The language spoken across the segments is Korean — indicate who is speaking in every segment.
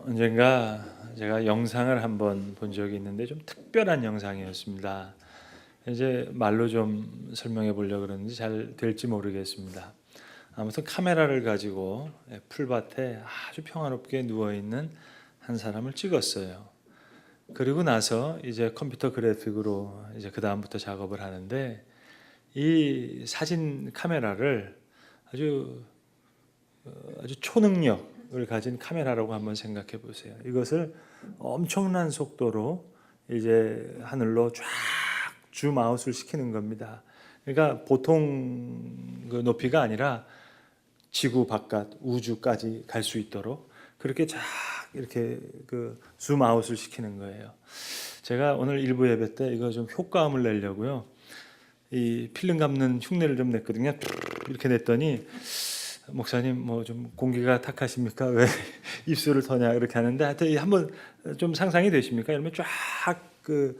Speaker 1: 언젠가 제가 영상을 한번 본 적이 있는데 좀 특별한 영상이었습니다. 이제 말로 좀 설명해 보려고 그러는데 잘 될지 모르겠습니다. 아무튼 카메라를 가지고 풀밭에 아주 평화롭게 누워 있는 한 사람을 찍었어요. 그리고 나서 이제 컴퓨터 그래픽으로 이제 그 다음부터 작업을 하는데 이 사진 카메라를 아주 아주 초능력을 가진 카메라라고 한번 생각해 보세요. 이것을 엄청난 속도로 이제 하늘로 쫙 줌아웃을 시키는 겁니다. 그러니까 보통 그 높이가 아니라 지구 바깥 우주까지 갈 수 있도록 그렇게 쫙 이렇게 그 줌아웃을 시키는 거예요. 제가 오늘 일부 예배 때 이거 좀 효과음을 내려고요. 이 필름 감는 흉내를 좀 냈거든요. 이렇게 냈더니 목사님 뭐 좀 공기가 탁하십니까? 왜 입술을 터냐 이렇게 하는데 하여튼 한번 좀 상상이 되십니까? 이러면 쫙 그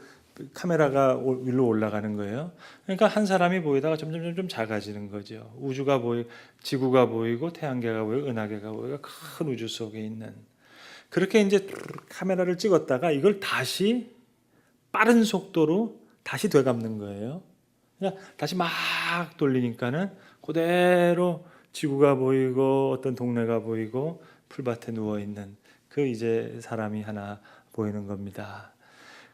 Speaker 1: 카메라가 위로 올라가는 거예요. 그러니까 한 사람이 보이다가 점점 작아지는 거죠. 우주가 지구가 보이고 태양계가 보이고 은하계가 보이고 큰 우주 속에 있는 그렇게 이제 카메라를 찍었다가 이걸 다시 빠른 속도로 다시 되감는 거예요. 그러니까 다시 막 돌리니까는 그대로 지구가 보이고 어떤 동네가 보이고 풀밭에 누워 있는 그 이제 사람이 하나 보이는 겁니다.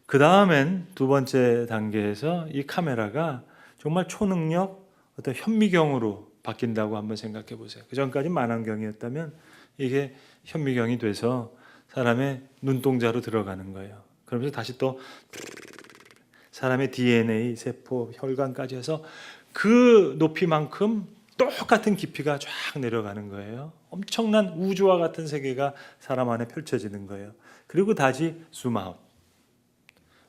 Speaker 1: 그 다음엔 두 번째 단계에서 이 카메라가 정말 초능력 어떤 현미경으로 바뀐다고 한번 생각해 보세요. 그 전까지 만안경이었다면 이게 현미경이 돼서 사람의 눈동자로 들어가는 거예요. 그러면서 다시 또 사람의 DNA, 세포, 혈관까지 해서 그 높이만큼 똑같은 깊이가 쫙 내려가는 거예요. 엄청난 우주와 같은 세계가 사람 안에 펼쳐지는 거예요. 그리고 다시 줌아웃.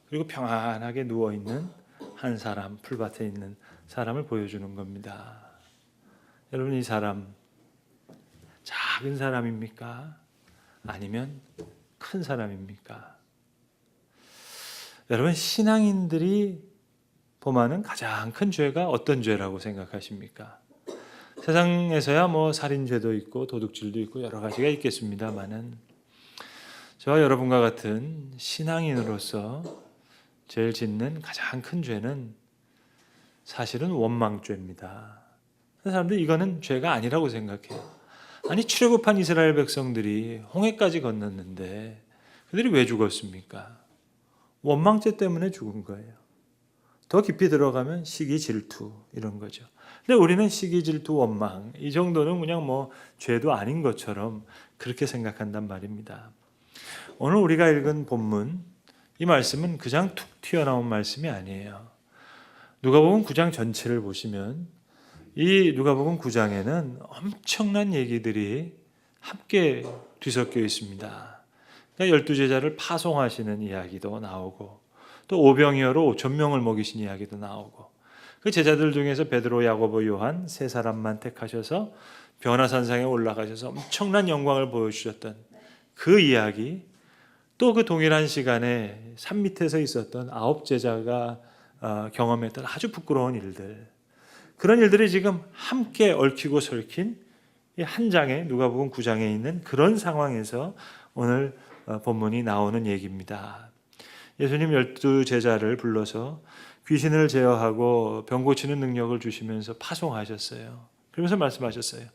Speaker 1: 그리고 평안하게 누워있는 한 사람, 풀밭에 있는 사람을 보여주는 겁니다. 여러분 이 사람 작은 사람입니까? 아니면 큰 사람입니까? 여러분 신앙인들이 범하는 가장 큰 죄가 어떤 죄라고 생각하십니까? 세상에서야 뭐 살인죄도 있고 도둑질도 있고 여러 가지가 있겠습니다만은 저와 여러분과 같은 신앙인으로서 죄를 짓는 가장 큰 죄는 사실은 원망죄입니다. 사람들이 이거는 죄가 아니라고 생각해요. 아니 출애굽한 이스라엘 백성들이 홍해까지 건넜는데 그들이 왜 죽었습니까? 원망죄 때문에 죽은 거예요. 더 깊이 들어가면 시기, 질투 이런 거죠. 근데 우리는 시기, 질투, 원망 이 정도는 그냥 뭐 죄도 아닌 것처럼 그렇게 생각한단 말입니다. 오늘 우리가 읽은 본문 이 말씀은 그냥 툭 튀어나온 말씀이 아니에요. 누가복음 9장 전체를 보시면 이 누가복음 9장에는 엄청난 얘기들이 함께 뒤섞여 있습니다. 그러니까 12제자를 파송하시는 이야기도 나오고 또 오병이어로 5천 명을 먹이신 이야기도 나오고 그 제자들 중에서 베드로, 야고보, 요한 세 사람만 택하셔서 변화산상에 올라가셔서 엄청난 영광을 보여주셨던 그 이야기 또 그 동일한 시간에 산 밑에서 있었던 9제자가 경험했던 아주 부끄러운 일들 그런 일들이 지금 함께 얽히고 설킨 이 한 장에 누가복음 9장에 있는 그런 상황에서 오늘 본문이 나오는 얘기입니다. 예수님 12제자를 불러서 귀신을 제어하고 병 고치는 능력을 주시면서 파송하셨어요. 그러면서 말씀하셨어요.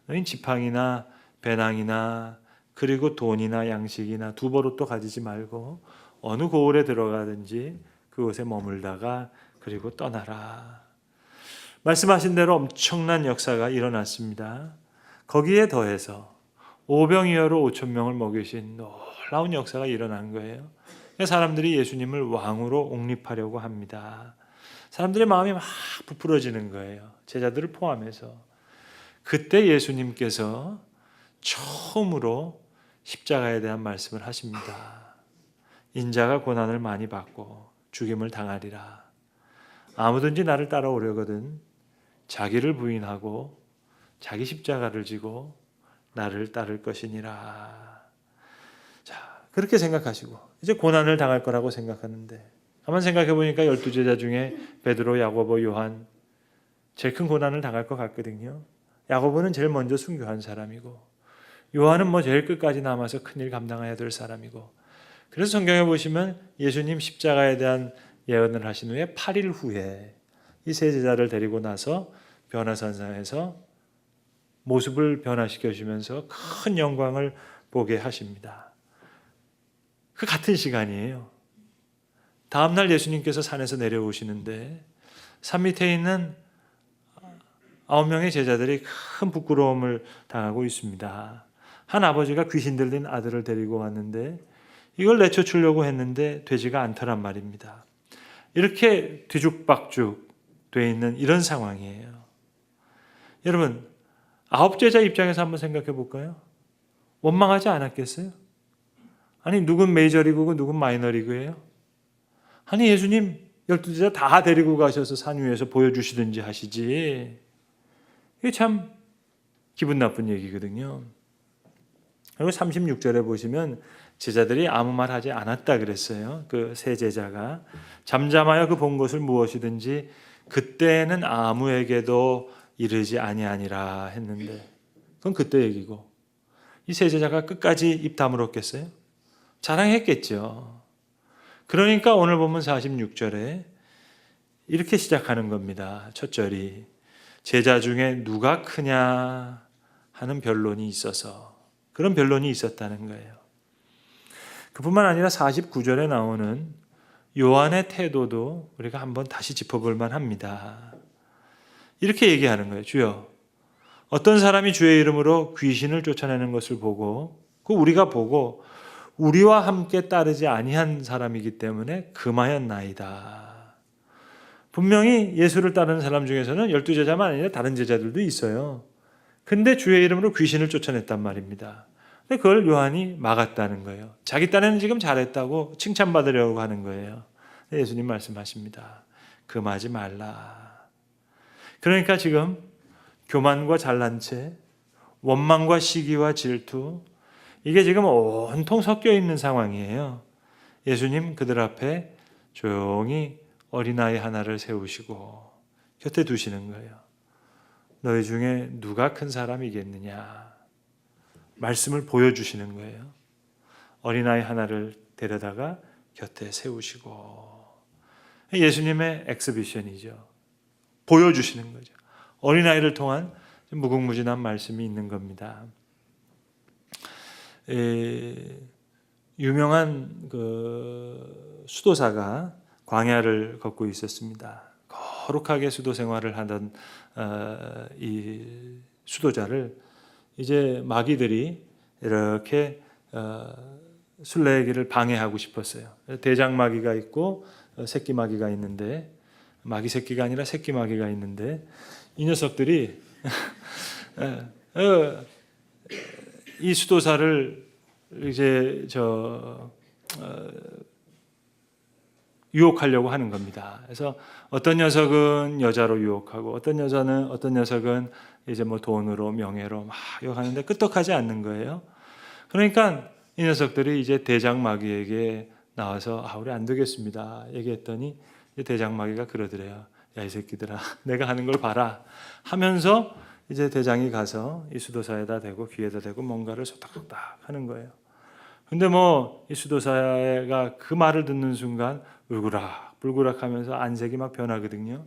Speaker 1: 너희는 지팡이나 배낭이나 그리고 돈이나 양식이나 두버릇도 가지지 말고 어느 고을에 들어가든지 그곳에 머물다가 그리고 떠나라. 말씀하신 대로 엄청난 역사가 일어났습니다. 거기에 더해서 오병이어로 5천 명을 먹이신 놀라운 역사가 일어난 거예요. 사람들이 예수님을 왕으로 옹립하려고 합니다. 사람들의 마음이 막 부풀어지는 거예요. 제자들을 포함해서. 그때 예수님께서 처음으로 십자가에 대한 말씀을 하십니다. 인자가 고난을 많이 받고 죽임을 당하리라. 아무든지 나를 따라오려거든 자기를 부인하고 자기 십자가를 지고 나를 따를 것이니라. 자, 그렇게 생각하시고 이제 고난을 당할 거라고 생각하는데 한번 생각해 보니까 12제자 중에 베드로, 야고보, 요한 제일 큰 고난을 당할 것 같거든요. 야고보는 제일 먼저 순교한 사람이고 요한은 뭐 제일 끝까지 남아서 큰일 감당해야 될 사람이고. 그래서 성경에 보시면 예수님 십자가에 대한 예언을 하신 후에 8일 후에 이 세 제자를 데리고 나서 변화산상에서 모습을 변화시켜 주면서 큰 영광을 보게 하십니다. 그 같은 시간이에요. 다음 날 예수님께서 산에서 내려오시는데 산 밑에 있는 9명의 제자들이 큰 부끄러움을 당하고 있습니다. 한 아버지가 귀신 들린 아들을 데리고 왔는데 이걸 내쫓으려고 했는데 되지가 않더란 말입니다. 이렇게 뒤죽박죽 돼 있는 이런 상황이에요. 여러분, 9제자 입장에서 한번 생각해 볼까요? 원망하지 않았겠어요? 아니, 누군 메이저리그고 누군 마이너리그예요? 아니, 예수님 12제자 다 데리고 가셔서 산 위에서 보여주시든지 하시지. 이게 참 기분 나쁜 얘기거든요. 그리고 36절에 보시면 제자들이 아무 말 하지 않았다 그랬어요. 그 세 제자가 잠잠하여 그 본 것을 무엇이든지 그때는 아무에게도 이르지 아니하니라 했는데 그건 그때 얘기고 이 세 제자가 끝까지 입 다물었겠어요? 자랑했겠죠. 그러니까 오늘 보면 46절에 이렇게 시작하는 겁니다. 첫 절이 제자 중에 누가 크냐 하는 변론이 있어서 그런 변론이 있었다는 거예요. 그뿐만 아니라 49절에 나오는 요한의 태도도 우리가 한번 다시 짚어볼 만합니다. 이렇게 얘기하는 거예요. 주여, 어떤 사람이 주의 이름으로 귀신을 쫓아내는 것을 보고 그 우리가 보고 우리와 함께 따르지 아니한 사람이기 때문에 금하였나이다. 분명히 예수를 따르는 사람 중에서는 12제자만 아니라 다른 제자들도 있어요. 근데 주의 이름으로 귀신을 쫓아냈단 말입니다. 근데 그걸 요한이 막았다는 거예요. 자기 딴에는 지금 잘했다고 칭찬받으려고 하는 거예요. 예수님 말씀하십니다. 금하지 말라. 그러니까 지금 교만과 잘난 채, 원망과 시기와 질투, 이게 지금 온통 섞여 있는 상황이에요. 예수님 그들 앞에 조용히 어린아이 하나를 세우시고 곁에 두시는 거예요. 너희 중에 누가 큰 사람이겠느냐. 말씀을 보여주시는 거예요. 어린아이 하나를 데려다가 곁에 세우시고 예수님의 엑스비션이죠. 보여주시는 거죠. 어린아이를 통한 무궁무진한 말씀이 있는 겁니다. 유명한 그 수도사가 광야를 걷고 있었습니다. 거룩하게 수도 생활을 하던 이 수도자를 이제 마귀들이 이렇게 순례길을 방해하고 싶었어요. 대장 마귀가 있고 새끼 마귀가 있는데 마귀 새끼가 아니라 새끼 마귀가 있는데 이 녀석들이 이 수도사를 이제 유혹하려고 하는 겁니다. 그래서 어떤 녀석은 여자로 유혹하고 어떤 녀석은 이제 뭐 돈으로 명예로 막 유혹하는데 끄떡하지 않는 거예요. 그러니까 이 녀석들이 이제 대장 마귀에게 나와서 우리 안 되겠습니다. 얘기했더니 대장 마귀가 그러더래요. 야, 이 새끼들아, 내가 하는 걸 봐라. 하면서 이제 대장이 가서 이 수도사에다 대고 귀에다 대고 뭔가를 소탁소탁 하는 거예요. 근데 뭐 이 수도사가 그 말을 듣는 순간 울그락 불그락 하면서 안색이 막 변하거든요.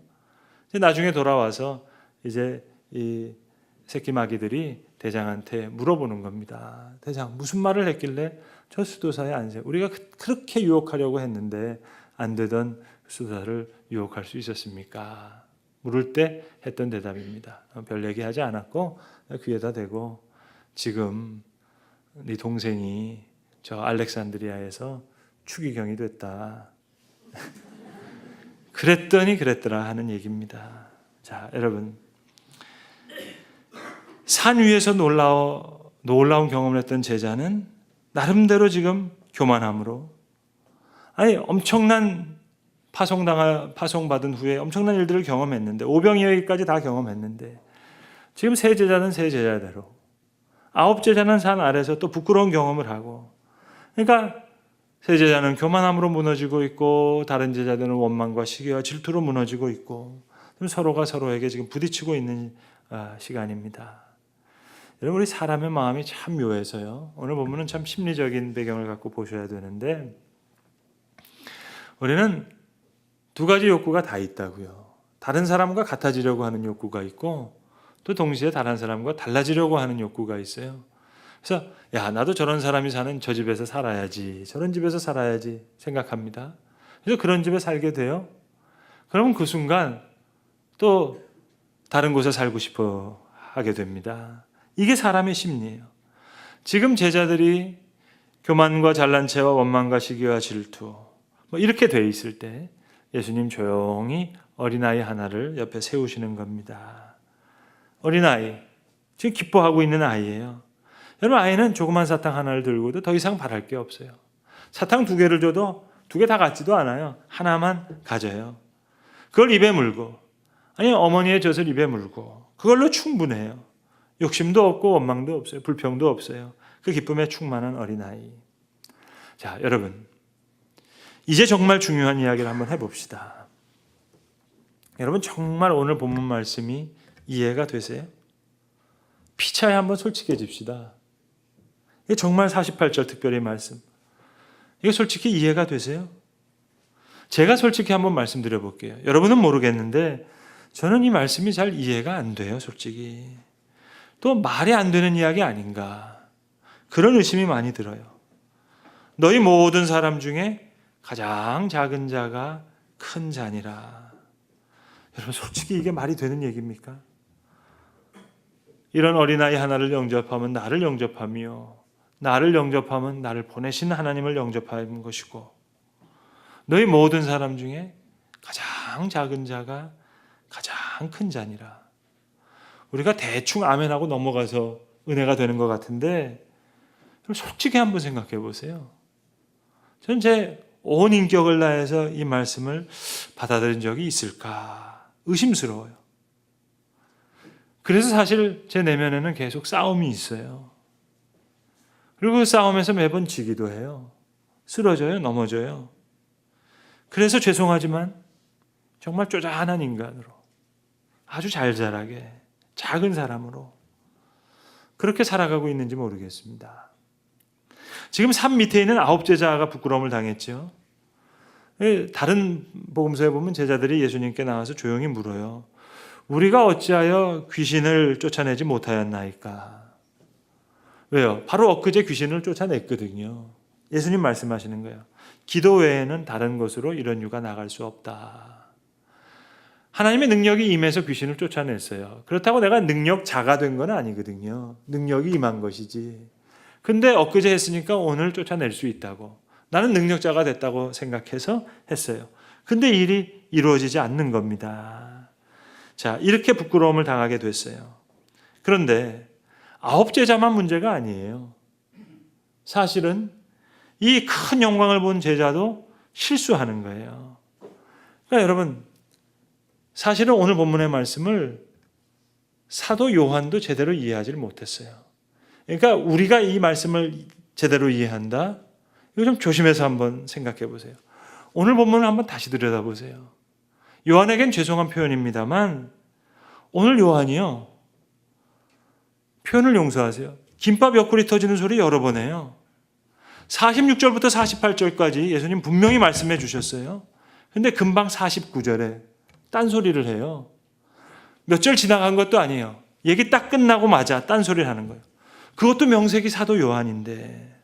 Speaker 1: 이제 나중에 돌아와서 이제 이 새끼 마귀들이 대장한테 물어보는 겁니다. 대장, 무슨 말을 했길래 저 수도사의 안색, 우리가 그렇게 유혹하려고 했는데 안 되던 수도사를 유혹할 수 있었습니까? 물을 때 했던 대답입니다. 별 얘기하지 않았고 귀에다 대고 지금 네 동생이 저 알렉산드리아에서 추기경이 됐다. 그랬더니 그랬더라 하는 얘기입니다. 자, 여러분, 산 위에서 놀라운 경험을 했던 제자는 나름대로 지금 교만함으로 엄청난 파송받은 후에 엄청난 일들을 경험했는데 오병이어기까지 다 경험했는데 지금 세 제자는 세 제자대로 9제자는 산 아래서 또 부끄러운 경험을 하고 그러니까 세 제자는 교만함으로 무너지고 있고 다른 제자들은 원망과 시기와 질투로 무너지고 있고 서로가 서로에게 지금 부딪히고 있는 시간입니다. 여러분, 우리 사람의 마음이 참 묘해서요. 오늘 본문은 참 심리적인 배경을 갖고 보셔야 되는데, 우리는 두 가지 욕구가 다 있다고요. 다른 사람과 같아지려고 하는 욕구가 있고, 또 동시에 다른 사람과 달라지려고 하는 욕구가 있어요. 그래서 야, 나도 저런 사람이 사는 저 집에서 살아야지, 저런 집에서 살아야지 생각합니다. 그래서 그런 집에 살게 돼요. 그러면 그 순간 또 다른 곳에 살고 싶어 하게 됩니다. 이게 사람의 심리예요. 지금 제자들이 교만과 잘난 체와 원망과 시기와 질투 이렇게 돼 있을 때 예수님 조용히 어린아이 하나를 옆에 세우시는 겁니다. 어린아이, 지금 기뻐하고 있는 아이예요. 여러분, 아이는 조그만 사탕 하나를 들고도 더 이상 바랄 게 없어요. 사탕 2개를 줘도 2개 다 같지도 않아요. 하나만 가져요. 그걸 입에 물고, 아니 어머니의 젖을 입에 물고, 그걸로 충분해요. 욕심도 없고 원망도 없어요. 불평도 없어요. 그 기쁨에 충만한 어린아이. 자, 여러분, 이제 정말 중요한 이야기를 한번 해봅시다. 여러분, 정말 오늘 본문 말씀이 이해가 되세요? 피차에 한번 솔직해집시다. 이게 정말 48절 특별히 말씀, 이거 솔직히 이해가 되세요? 제가 솔직히 한번 말씀드려 볼게요. 여러분은 모르겠는데 저는 이 말씀이 잘 이해가 안 돼요, 솔직히. 또 말이 안 되는 이야기 아닌가, 그런 의심이 많이 들어요. 너희 모든 사람 중에 가장 작은 자가 큰 자니라. 여러분, 솔직히 이게 말이 되는 얘기입니까? 이런 어린아이 하나를 영접하면 나를 영접하며, 나를 영접하면 나를 보내신 하나님을 영접하는 것이고, 너희 모든 사람 중에 가장 작은 자가 가장 큰 자니라. 우리가 대충 아멘하고 넘어가서 은혜가 되는 것 같은데, 솔직히 한번 생각해 보세요. 저는 제 온 인격을 다해서 이 말씀을 받아들인 적이 있을까 의심스러워요. 그래서 사실 제 내면에는 계속 싸움이 있어요. 그리고 그 싸움에서 매번 지기도 해요. 쓰러져요, 넘어져요. 그래서 죄송하지만 정말 쪼잔한 인간으로, 아주 잘 자라게 작은 사람으로 그렇게 살아가고 있는지 모르겠습니다. 지금 산 밑에 있는 9 제자가 부끄러움을 당했죠. 다른 복음서에 보면 제자들이 예수님께 나와서 조용히 물어요. 우리가 어찌하여 귀신을 쫓아내지 못하였나이까? 왜요? 바로 엊그제 귀신을 쫓아냈거든요. 예수님 말씀하시는 거예요. 기도 외에는 다른 곳으로 이런 유가 나갈 수 없다. 하나님의 능력이 임해서 귀신을 쫓아냈어요. 그렇다고 내가 능력자가 된 건 아니거든요. 능력이 임한 것이지. 근데 엊그제 했으니까 오늘 쫓아낼 수 있다고. 나는 능력자가 됐다고 생각해서 했어요. 근데 일이 이루어지지 않는 겁니다. 자, 이렇게 부끄러움을 당하게 됐어요. 그런데 9 제자만 문제가 아니에요. 사실은 이 큰 영광을 본 제자도 실수하는 거예요. 그러니까 여러분, 사실은 오늘 본문의 말씀을 사도 요한도 제대로 이해하지 못했어요. 그러니까 우리가 이 말씀을 제대로 이해한다? 이거 좀 조심해서 한번 생각해 보세요. 오늘 본문을 한번 다시 들여다보세요. 요한에겐 죄송한 표현입니다만 오늘 요한이요, 표현을 용서하세요, 김밥 옆구리 터지는 소리 여러 번 해요. 46절부터 48절까지 예수님 분명히 말씀해 주셨어요. 근데 금방 49절에 딴소리를 해요. 몇 절 지나간 것도 아니에요. 얘기 딱 끝나고 마자 딴소리를 하는 거예요. 그것도 명색이 사도 요한인데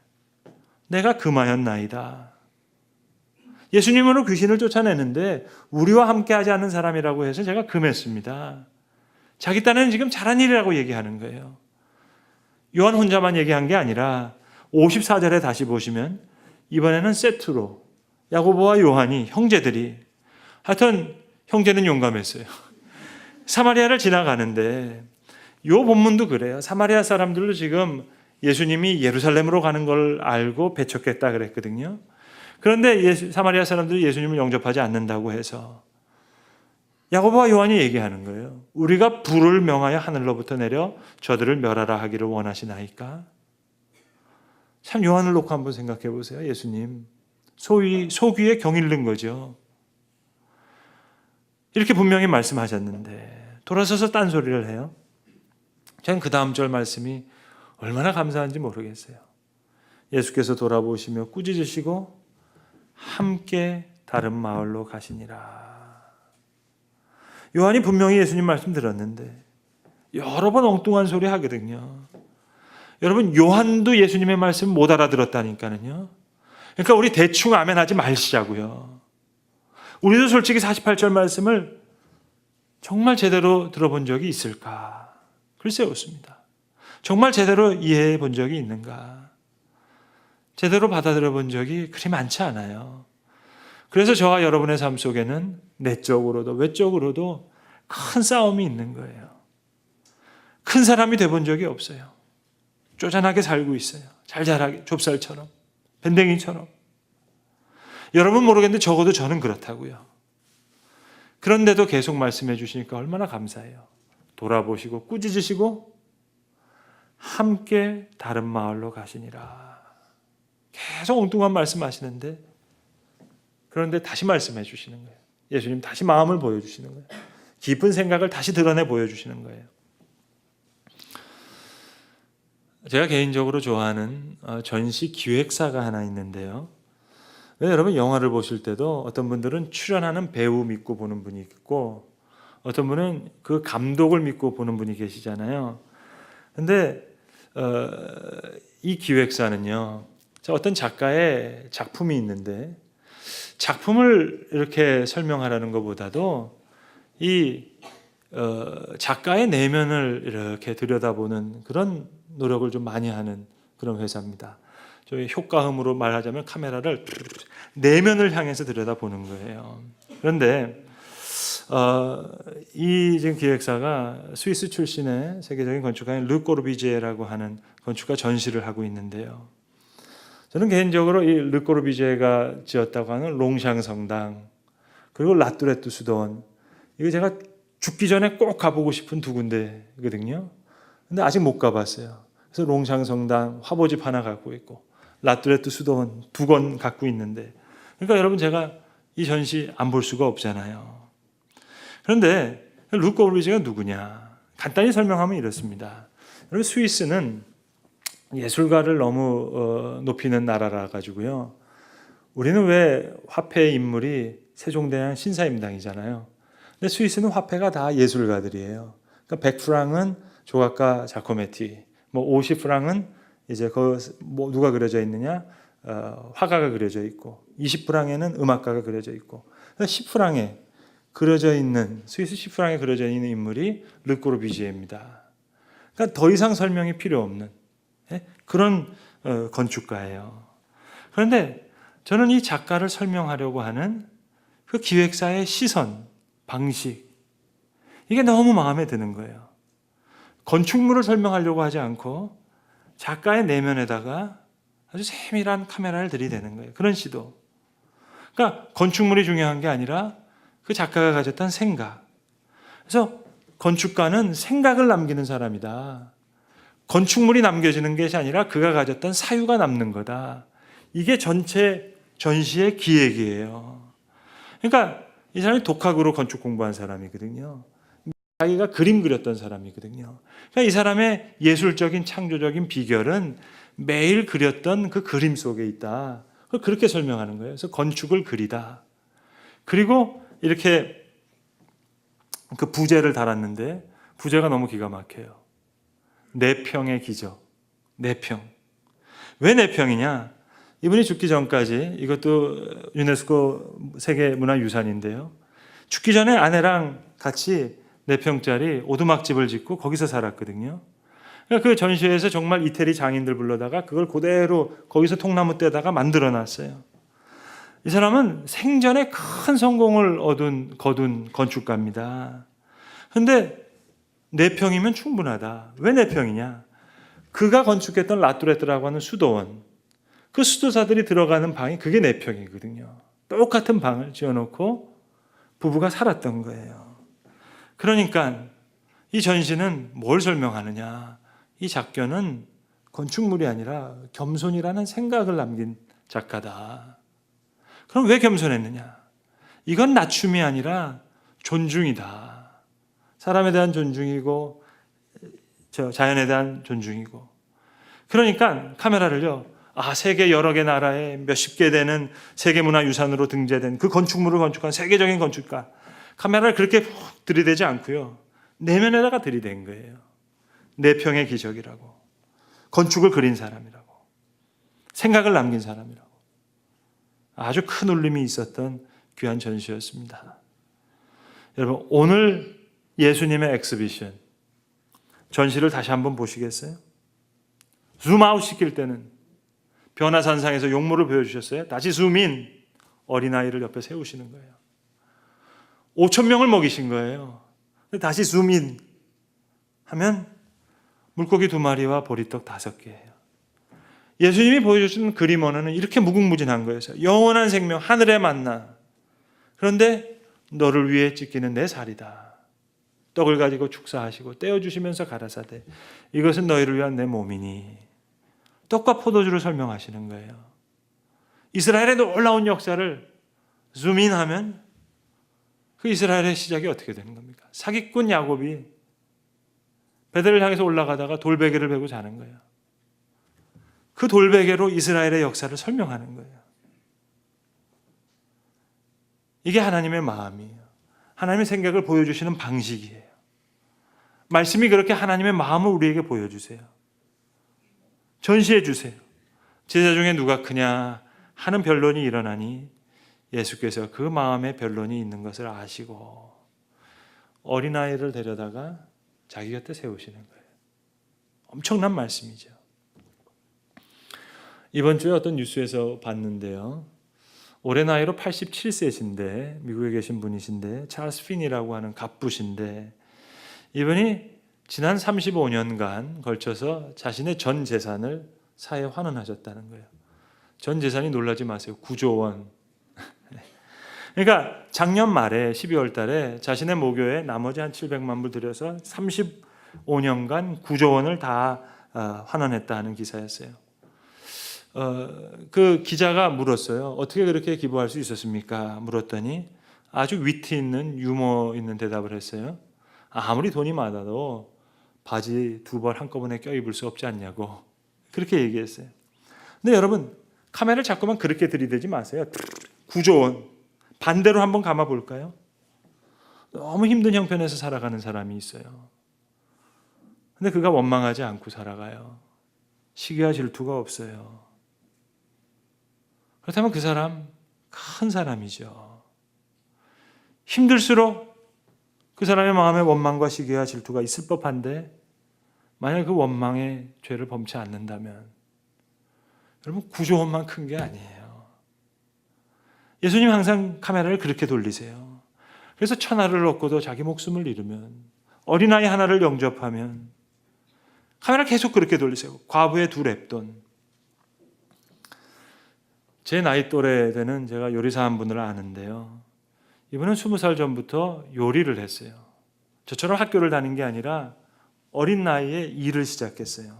Speaker 1: 내가 금하였나이다. 예수님으로 귀신을 쫓아내는데 우리와 함께하지 않는 사람이라고 해서 제가 금했습니다. 자기 딴에는 지금 잘한 일이라고 얘기하는 거예요. 요한 혼자만 얘기한 게 아니라 54절에 다시 보시면 이번에는 세트로 야고보와 요한이, 형제들이, 하여튼 형제는 용감했어요. 사마리아를 지나가는데 이 본문도 그래요. 사마리아 사람들도 지금 예수님이 예루살렘으로 가는 걸 알고 배척했다 그랬거든요. 그런데 사마리아 사람들이 예수님을 영접하지 않는다고 해서 야고보와 요한이 얘기하는 거예요. 우리가 불을 명하여 하늘로부터 내려 저들을 멸하라 하기를 원하시나이까? 참 요한을 놓고 한번 생각해 보세요. 예수님 소위 속위에 경 잃는 거죠. 이렇게 분명히 말씀하셨는데 돌아서서 딴소리를 해요. 저는 그 다음 절 말씀이 얼마나 감사한지 모르겠어요. 예수께서 돌아보시며 꾸짖으시고 함께 다른 마을로 가시니라. 요한이 분명히 예수님 말씀 들었는데 여러 번 엉뚱한 소리 하거든요. 여러분, 요한도 예수님의 말씀 못 알아들었다니까요. 그러니까 우리 대충 아멘 하지 마시자고요. 우리도 솔직히 48절 말씀을 정말 제대로 들어본 적이 있을까? 글쎄 없습니다. 정말 제대로 이해해 본 적이 있는가? 제대로 받아들여 본 적이 그리 많지 않아요. 그래서 저와 여러분의 삶 속에는 내적으로도 외적으로도 큰 싸움이 있는 거예요. 큰 사람이 돼 본 적이 없어요. 쪼잔하게 살고 있어요. 잘 자라게 좁쌀처럼, 밴댕이처럼. 여러분 모르겠는데 적어도 저는 그렇다고요. 그런데도 계속 말씀해 주시니까 얼마나 감사해요. 돌아보시고 꾸짖으시고 함께 다른 마을로 가시니라. 계속 엉뚱한 말씀하시는데 그런데 다시 말씀해 주시는 거예요. 예수님 다시 마음을 보여주시는 거예요. 깊은 생각을 다시 드러내 보여주시는 거예요. 제가 개인적으로 좋아하는 전시 기획사가 하나 있는데요. 여러분 영화를 보실 때도 어떤 분들은 출연하는 배우 믿고 보는 분이 있고 어떤 분은 그 감독을 믿고 보는 분이 계시잖아요. 근데 이 기획사는요, 어떤 작가의 작품이 있는데 작품을 이렇게 설명하라는 것보다도 이 작가의 내면을 이렇게 들여다보는 그런 노력을 좀 많이 하는 그런 회사입니다. 저희 효과음으로 말하자면 카메라를 내면을 향해서 들여다보는 거예요. 그런데 이 지금 기획사가 스위스 출신의 세계적인 건축가인 르 꼬르비제라고 하는 건축가 전시를 하고 있는데요. 저는 개인적으로 이 르 꼬르비제가 지었다고 하는 롱샹 성당 그리고 라뚜레뚜 수도원, 이거 제가 죽기 전에 꼭 가보고 싶은 두 군데거든요. 근데 아직 못 가봤어요. 그래서 롱샹 성당 화보집 하나 갖고 있고 라뚜레뚜 수도원 2권 갖고 있는데, 그러니까 여러분 제가 이 전시 안 볼 수가 없잖아요. 그런데 르 꼬르비제가 누구냐? 간단히 설명하면 이렇습니다. 여러분 스위스는 예술가를 너무 높이는 나라라 가지고요. 우리는 왜 화폐의 인물이 세종대왕 신사임당이잖아요. 근데 스위스는 화폐가 다 예술가들이에요. 그러니까 100프랑은 조각가 자코메티, 뭐 50프랑은 이제 뭐 누가 그려져 있느냐, 화가가 그려져 있고, 20프랑에는 음악가가 그려져 있고, 10프랑에 그려져 있는 스위스 10프랑에 그려져 있는 인물이 르 꼬르비제입니다. 그러니까 더 이상 설명이 필요 없는 그런 건축가예요. 그런데 저는 이 작가를 설명하려고 하는 그 기획사의 시선, 방식, 이게 너무 마음에 드는 거예요. 건축물을 설명하려고 하지 않고 작가의 내면에다가 아주 세밀한 카메라를 들이대는 거예요. 그런 시도. 그러니까 건축물이 중요한 게 아니라 그 작가가 가졌던 생각. 그래서 건축가는 생각을 남기는 사람이다. 건축물이 남겨지는 것이 아니라 그가 가졌던 사유가 남는 거다. 이게 전체 전시의 기획이에요. 그러니까 이 사람이 독학으로 건축 공부한 사람이거든요. 자기가 그림 그렸던 사람이거든요. 그러니까 이 사람의 예술적인 창조적인 비결은 매일 그렸던 그 그림 속에 있다. 그렇게 설명하는 거예요. 그래서 건축을 그리다. 그리고 이렇게 그 부제를 달았는데 부제가 너무 기가 막혀요. 4평의 기적. 4평. 왜 4평이냐? 이분이 죽기 전까지, 이것도 유네스코 세계문화유산인데요. 죽기 전에 아내랑 같이 4평짜리 오두막집을 짓고 거기서 살았거든요. 그러니까 그 전시회에서 정말 이태리 장인들 불러다가 그걸 그대로 거기서 통나무 떼다가 만들어놨어요. 이 사람은 생전에 큰 성공을 거둔 건축가입니다. 그런데 4평이면 충분하다. 왜 4평이냐? 그가 건축했던 라뚜레트라고 하는 수도원, 그 수도사들이 들어가는 방이 그게 4평이거든요. 똑같은 방을 지어놓고 부부가 살았던 거예요. 그러니까 이 전시는 뭘 설명하느냐? 이 작가는 건축물이 아니라 겸손이라는 생각을 남긴 작가다. 그럼 왜 겸손했느냐? 이건 낮춤이 아니라 존중이다. 사람에 대한 존중이고 자연에 대한 존중이고. 그러니까 카메라를요, 세계 여러 개 나라에 몇십 개 되는 세계문화유산으로 등재된 그 건축물을 건축한 세계적인 건축가, 카메라를 그렇게 푹 들이대지 않고요, 내면에다가 들이댄 거예요. 내평의 기적이라고, 건축을 그린 사람이라고, 생각을 남긴 사람이라고. 아주 큰 울림이 있었던 귀한 전시였습니다. 여러분, 오늘 예수님의 엑스비션, 전시를 다시 한번 보시겠어요? 줌아웃 시킬 때는 변화산상에서 용모를 보여주셨어요. 다시 줌인, 어린아이를 옆에 세우시는 거예요. 5,000명을 먹이신 거예요. 다시 줌인 하면 물고기 2마리와 보리떡 5개예요. 예수님이 보여주신 그림 언어는 이렇게 무궁무진한 거였어요. 영원한 생명, 하늘의 만나. 그런데 너를 위해 찢기는 내 살이다. 떡을 가지고 축사하시고 떼어주시면서 가라사대, 이것은 너희를 위한 내 몸이니. 떡과 포도주를 설명하시는 거예요. 이스라엘의 놀라운 역사를 줌인하면 그 이스라엘의 시작이 어떻게 되는 겁니까? 사기꾼 야곱이 베델을 향해서 올라가다가 돌베개를 베고 자는 거예요. 그 돌베개로 이스라엘의 역사를 설명하는 거예요. 이게 하나님의 마음이에요. 하나님의 생각을 보여주시는 방식이에요. 말씀이 그렇게 하나님의 마음을 우리에게 보여주세요. 전시해 주세요. 제자 중에 누가 크냐 하는 변론이 일어나니 예수께서 그 마음에 변론이 있는 것을 아시고 어린아이를 데려다가 자기 곁에 세우시는 거예요. 엄청난 말씀이죠. 이번 주에 어떤 뉴스에서 봤는데요. 올해 나이로 87세신데 미국에 계신 분이신데 찰스 핀이라고 하는 갑부신데, 이분이 지난 35년간 걸쳐서 자신의 전 재산을 사회에 환원하셨다는 거예요. 전 재산이, 놀라지 마세요, 9조 원. 그러니까 작년 말에 12월 달에 자신의 모교에 나머지 한 700만 불 들여서 35년간 9조 원을 다 환원했다 하는 기사였어요. 그 기자가 물었어요. 어떻게 그렇게 기부할 수 있었습니까? 물었더니 아주 위트 있는, 유머 있는 대답을 했어요. 아무리 돈이 많아도 바지 2벌 한꺼번에 껴입을 수 없지 않냐고, 그렇게 얘기했어요. 근데 여러분, 카메라를 자꾸만 그렇게 들이대지 마세요. 9조 원. 반대로 한번 감아 볼까요? 너무 힘든 형편에서 살아가는 사람이 있어요. 근데 그가 원망하지 않고 살아가요. 시기와 질투가 없어요. 그렇다면 그 사람 큰 사람이죠. 힘들수록 그 사람의 마음에 원망과 시기와 질투가 있을 법한데, 만약 그 원망의 죄를 범치 않는다면 여러분 9조 원만 큰 게 아니에요. 예수님 항상 카메라를 그렇게 돌리세요. 그래서 천하를 얻고도 자기 목숨을 잃으면, 어린아이 하나를 영접하면 카메라를 계속 그렇게 돌리세요. 과부의 2랩돈. 제 나이 또래 되는 제가 요리사 한 분을 아는데요. 이분은 20살 전부터 요리를 했어요. 저처럼 학교를 다닌 게 아니라 어린 나이에 일을 시작했어요.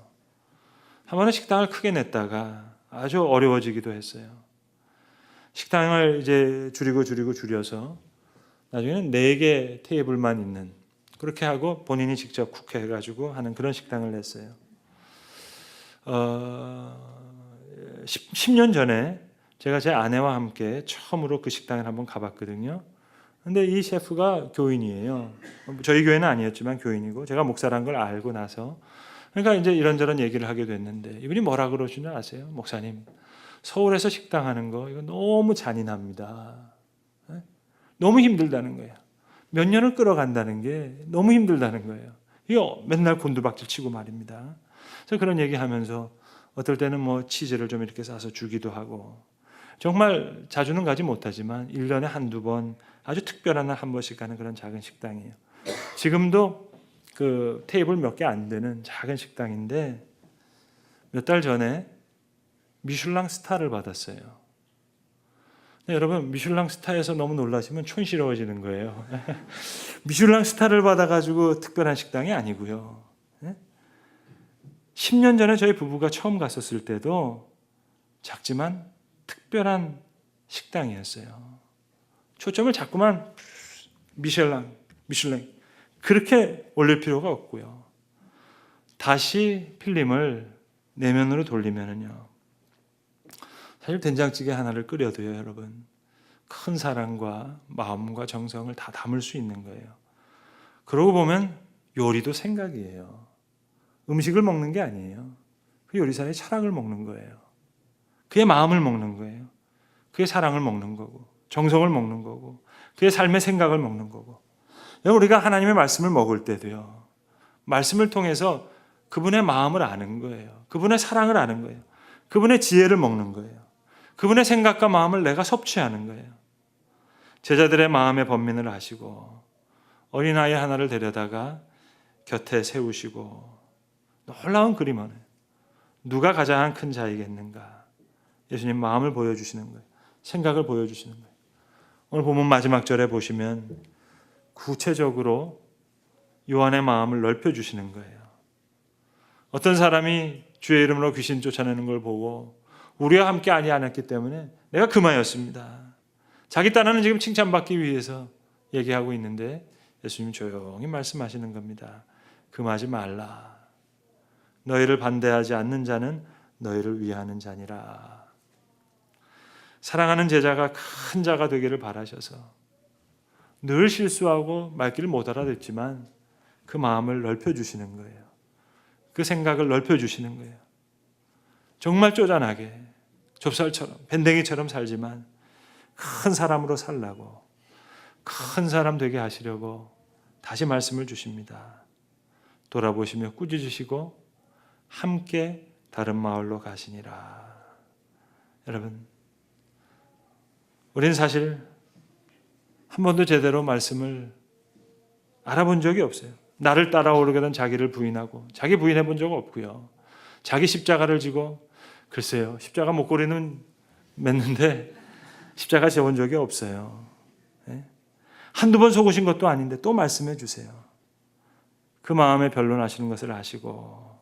Speaker 1: 한 번은 식당을 크게 냈다가 아주 어려워지기도 했어요. 식당을 이제 줄여서 나중에는 4개 테이블만 있는, 그렇게 하고 본인이 직접 쿡해가지고 하는 그런 식당을 냈어요. 10년 전에 제가 제 아내와 함께 처음으로 그 식당을 한번 가봤거든요. 근데 이 셰프가 교인이에요. 저희 교회는 아니었지만 교인이고, 제가 목사란 걸 알고 나서, 그러니까 이제 이런저런 얘기를 하게 됐는데, 이분이 뭐라 그러시는 줄 아세요? 목사님, 서울에서 식당 하는 거 이거 너무 잔인합니다. 너무 힘들다는 거예요. 몇 년을 끌어간다는 게 너무 힘들다는 거예요. 이거 맨날 곤두박질 치고 말입니다. 그래서 그런 얘기하면서 어떨 때는 뭐 치즈를 좀 이렇게 싸서 주기도 하고, 정말 자주는 가지 못하지만 1년에 한두 번 아주 특별한 날 한 번씩 가는 그런 작은 식당이에요. 지금도 그 테이블 몇 개 안 되는 작은 식당인데, 몇 달 전에 미슐랑 스타를 받았어요. 여러분, 미슐랑 스타에서 너무 놀라시면 촌스러워지는 거예요. 미슐랑 스타를 받아가지고 특별한 식당이 아니고요. 10년 전에 저희 부부가 처음 갔었을 때도 작지만 특별한 식당이었어요. 초점을 자꾸만 미슐랭 그렇게 올릴 필요가 없고요. 다시 필름을 내면으로 돌리면은요, 사실 된장찌개 하나를 끓여도요, 여러분, 큰 사랑과 마음과 정성을 다 담을 수 있는 거예요. 그러고 보면 요리도 생각이에요. 음식을 먹는 게 아니에요. 그 요리사의 철학을 먹는 거예요. 그의 마음을 먹는 거예요. 그의 사랑을 먹는 거고, 정성을 먹는 거고, 그의 삶의 생각을 먹는 거고. 우리가 하나님의 말씀을 먹을 때도요, 말씀을 통해서 그분의 마음을 아는 거예요. 그분의 사랑을 아는 거예요. 그분의 지혜를 먹는 거예요. 그분의 생각과 마음을 내가 섭취하는 거예요. 제자들의 마음의 번민을 아시고 어린아이 하나를 데려다가 곁에 세우시고 놀라운 그림 안에 누가 가장 큰 자이겠는가? 예수님 마음을 보여주시는 거예요. 생각을 보여주시는 거예요. 오늘 본문 마지막 절에 보시면 구체적으로 요한의 마음을 넓혀주시는 거예요. 어떤 사람이 주의 이름으로 귀신 쫓아내는 걸 보고 우리와 함께 아니 않았기 때문에 내가 금하였습니다. 자기 딴에는 지금 칭찬받기 위해서 얘기하고 있는데 예수님 조용히 말씀하시는 겁니다. 금하지 말라. 너희를 반대하지 않는 자는 너희를 위하는 자니라. 사랑하는 제자가 큰 자가 되기를 바라셔서 늘 실수하고 말귀를 못 알아듣지만 그 마음을 넓혀주시는 거예요. 그 생각을 넓혀주시는 거예요. 정말 쪼잔하게 좁쌀처럼 밴댕이처럼 살지만 큰 사람으로 살라고, 큰 사람 되게 하시려고 다시 말씀을 주십니다. 돌아보시며 꾸짖으시고 함께 다른 마을로 가시니라. 여러분, 우리는 사실 한 번도 제대로 말씀을 알아본 적이 없어요. 나를 따라오르게든 자기를 부인하고, 자기 부인해 본 적 없고요. 자기 십자가를 지고, 글쎄요, 십자가 목걸이는 맸는데 십자가 재본 적이 없어요. 네? 한두 번 속으신 것도 아닌데 또 말씀해 주세요. 그 마음에 변론하시는 것을 아시고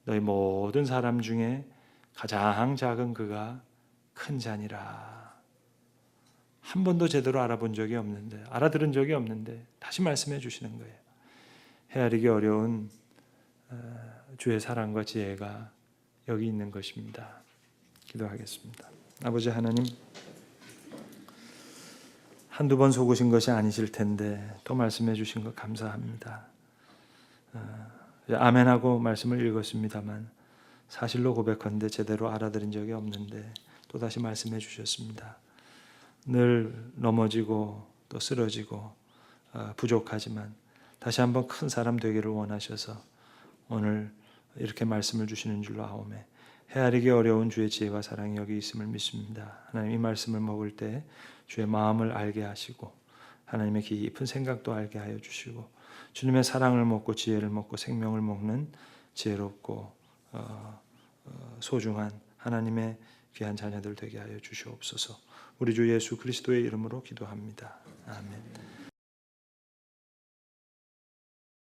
Speaker 1: 너희 모든 사람 중에 가장 작은 그가 큰 자니라. 한 번도 제대로 알아본 적이 없는데, 알아들은 적이 없는데 다시 말씀해 주시는 거예요. 헤아리기 어려운 주의 사랑과 지혜가 여기 있는 것입니다. 기도하겠습니다. 아버지 하나님, 한두 번 속으신 것이 아니실 텐데 또 말씀해 주신 것 감사합니다. 아멘하고 말씀을 읽었습니다만 사실로 고백한데 제대로 알아들은 적이 없는데 또 다시 말씀해 주셨습니다. 늘 넘어지고 또 쓰러지고 부족하지만 다시 한번 큰 사람 되기를 원하셔서 오늘 이렇게 말씀을 주시는 줄로 아오매. 헤아리기 어려운 주의 지혜와 사랑이 여기 있음을 믿습니다. 하나님, 이 말씀을 먹을 때 주의 마음을 알게 하시고 하나님의 깊은 생각도 알게 하여 주시고 주님의 사랑을 먹고 지혜를 먹고 생명을 먹는 지혜롭고 소중한 하나님의 귀한 자녀들 되게 하여 주시옵소서. 우리 주 예수 그리스도의 이름으로 기도합니다. 아멘.